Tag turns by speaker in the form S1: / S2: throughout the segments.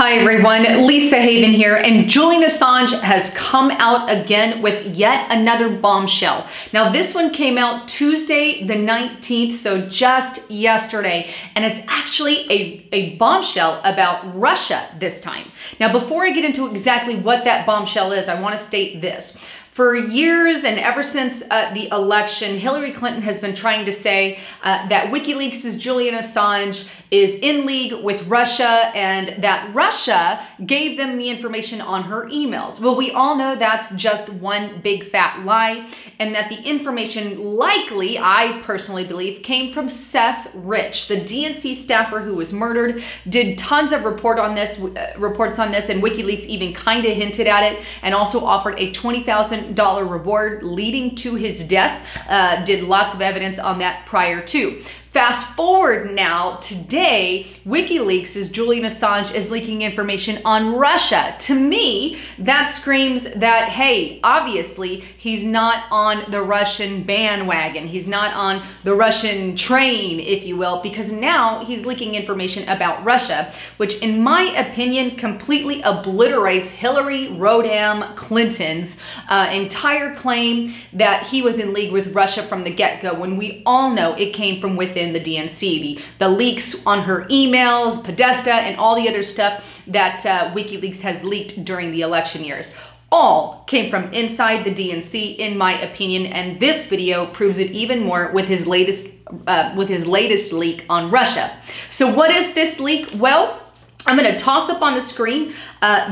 S1: Hi everyone, Lisa Haven here, and Julian Assange has come out again with yet another bombshell. Now this one came out Tuesday the 19th, so just yesterday, and it's actually a bombshell about Russia this time. Now before I get into exactly what that bombshell is, I want to state this. For years and ever since the election, Hillary Clinton has been trying to say that Wikileaks' Julian Assange is in league with Russia and that Russia gave them the information on her emails. Well, we all know that's just one big fat lie, and that the information likely, I personally believe, came from Seth Rich, the DNC staffer who was murdered, did tons of reports on this, and WikiLeaks even kind of hinted at it and also offered a $20,000 reward leading to his death. Did lots of evidence on that prior to. Fast forward now, today, WikiLeaks' Julian Assange is leaking information on Russia. To me, that screams that, hey, obviously, he's not on the Russian bandwagon. He's not on the Russian train, if you will, because now he's leaking information about Russia, which in my opinion, completely obliterates Hillary Rodham Clinton's entire claim that he was in league with Russia from the get-go, when we all know it came from within the DNC. The leaks on her emails, Podesta, and all the other stuff that WikiLeaks has leaked during the election years. All came from inside the DNC, in my opinion, and this video proves it even more with his latest leak on Russia. So what is this leak? Well, I'm going to toss up on the screen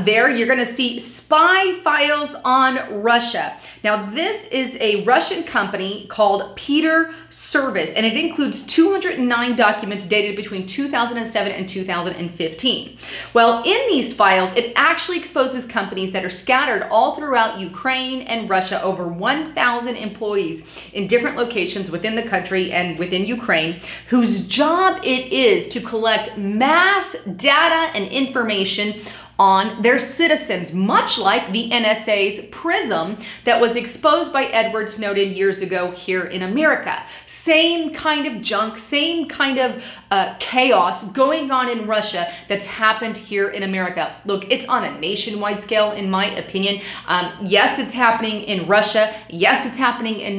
S1: there. You're going to see spy files on Russia. Now, this is a Russian company called Patriot Service, and it includes 209 documents dated between 2007 and 2015. Well, in these files, it actually exposes companies that are scattered all throughout Ukraine and Russia, over 1,000 employees in different locations within the country and within Ukraine, whose job it is to collect mass data and information on their citizens, much like the NSA's PRISM that was exposed by Edward Snowden years ago here in America. Same kind of junk, same kind of chaos going on in Russia that's happened here in America. Look, it's on a nationwide scale, in my opinion. Yes, it's happening in Russia. Yes, it's happening in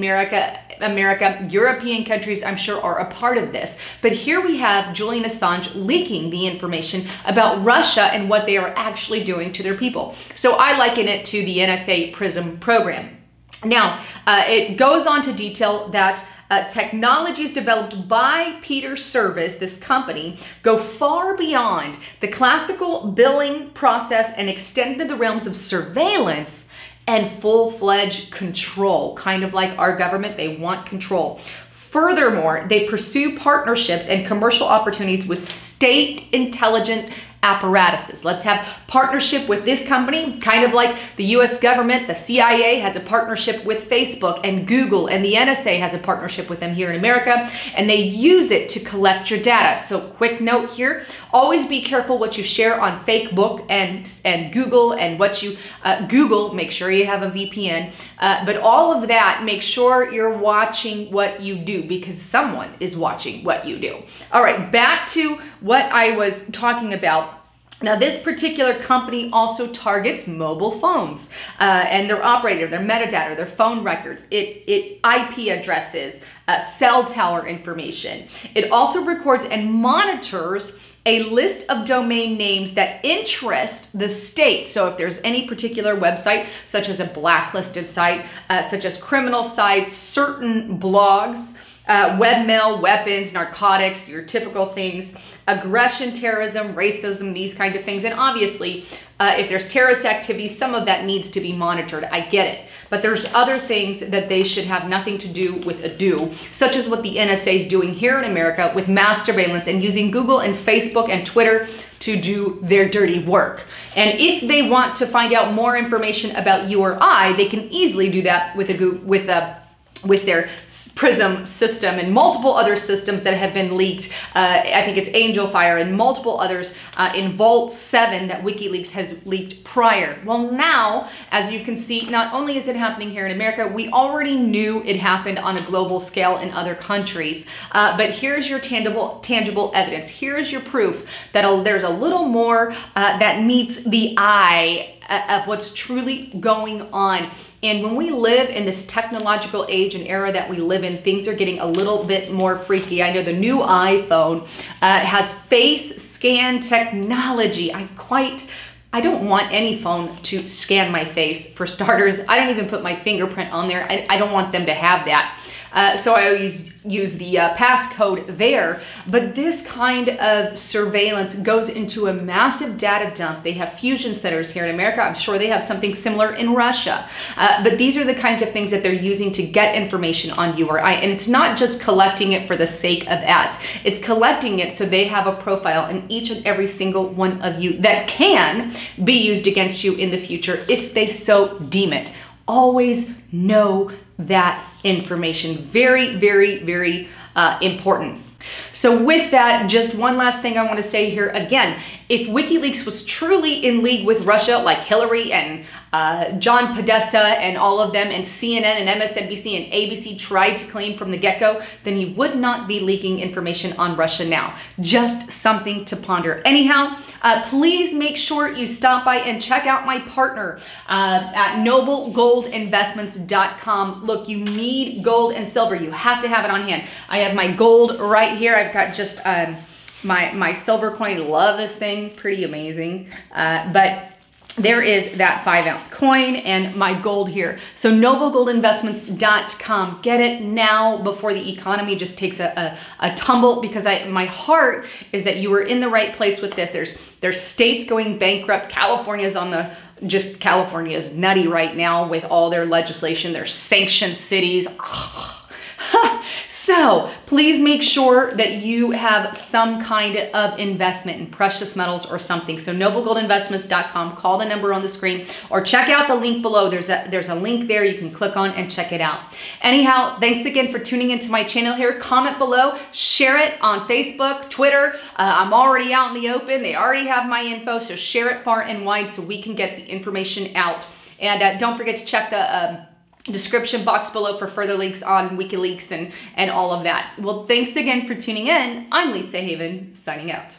S1: America. European countries, I'm sure, are a part of this. But here we have Julian Assange leaking the information about Russia and what they are actually doing to their people. So I liken it to the NSA PRISM program. Now, it goes on to detail that technologies developed by Patriot Service, this company, go far beyond the classical billing process and extend to the realms of surveillance and full-fledged control. Kind of like our government, they want control. Furthermore, they pursue partnerships and commercial opportunities with state intelligence apparatuses. Let's have partnership with this company, kind of like the US government. The CIA has a partnership with Facebook and Google, and the NSA has a partnership with them here in America, and they use it to collect your data. So quick note here, always be careful what you share on Facebook and Google, and what you Google, make sure you have a VPN, but all of that, make sure you're watching what you do, because someone is watching what you do. All right, back to what I was talking about. Now, this particular company also targets mobile phones and their operator, their metadata, their phone records, IP addresses, cell tower information. It also records and monitors a list of domain names that interest the state. So if there's any particular website, such as a blacklisted site, such as criminal sites, certain blogs, webmail, weapons, narcotics, your typical things, aggression, terrorism, racism, these kinds of things. And obviously, if there's terrorist activity, some of that needs to be monitored. I get it. But there's other things that they should have nothing to do with such as what the NSA is doing here in America with mass surveillance and using Google and Facebook and Twitter to do their dirty work. And if they want to find out more information about you or I, they can easily do that with with their Prism system and multiple other systems that have been leaked. I think it's Angel Fire and multiple others in Vault 7 that WikiLeaks has leaked prior. Well, now, as you can see, not only is it happening here in America, we already knew it happened on a global scale in other countries. But here's your tangible evidence. Here's your proof that there's a little more that meets the eye of what's truly going on. And when we live in this technological age and era that we live in, things are getting a little bit more freaky. I know the new iPhone has face scan technology. I don't want any phone to scan my face, for starters. I don't even put my fingerprint on there. I don't want them to have that. So I always use the passcode there. But this kind of surveillance goes into a massive data dump. They have fusion centers here in America. I'm sure they have something similar in Russia. But these are the kinds of things that they're using to get information on you or I. And it's not just collecting it for the sake of ads. It's collecting it so they have a profile in each and every single one of you that can be used against you in the future if they so deem it. Always know that information. Very, very, very important. So with that, just one last thing I want to say here. Again, if WikiLeaks was truly in league with Russia, like Hillary and John Podesta and all of them, and CNN and MSNBC and ABC tried to claim from the get-go, then he would not be leaking information on Russia now. Just something to ponder. Anyhow, please make sure you stop by and check out my partner at noblegoldinvestments.com. Look, you need gold and silver. You have to have it on hand. I have my gold right here. I've got just my silver coin. Love this thing. Pretty amazing. But there is that 5-ounce coin and my gold here. So noblegoldinvestments.com. Get it now before the economy just takes a tumble, because my heart is that you are in the right place with this. There's states going bankrupt. California's California is nutty right now with all their legislation. There's sanctioned cities. So please make sure that you have some kind of investment in precious metals or something. So noblegoldinvestments.com, call the number on the screen or check out the link below. There's a link there you can click on and check it out. Anyhow, thanks again for tuning into my channel here. Comment below, share it on Facebook, Twitter. I'm already out in the open. They already have my info, so share it far and wide so we can get the information out. And don't forget to check the description box below for further links on WikiLeaks and all of that. Well, thanks again for tuning in. I'm Lisa Haven, signing out.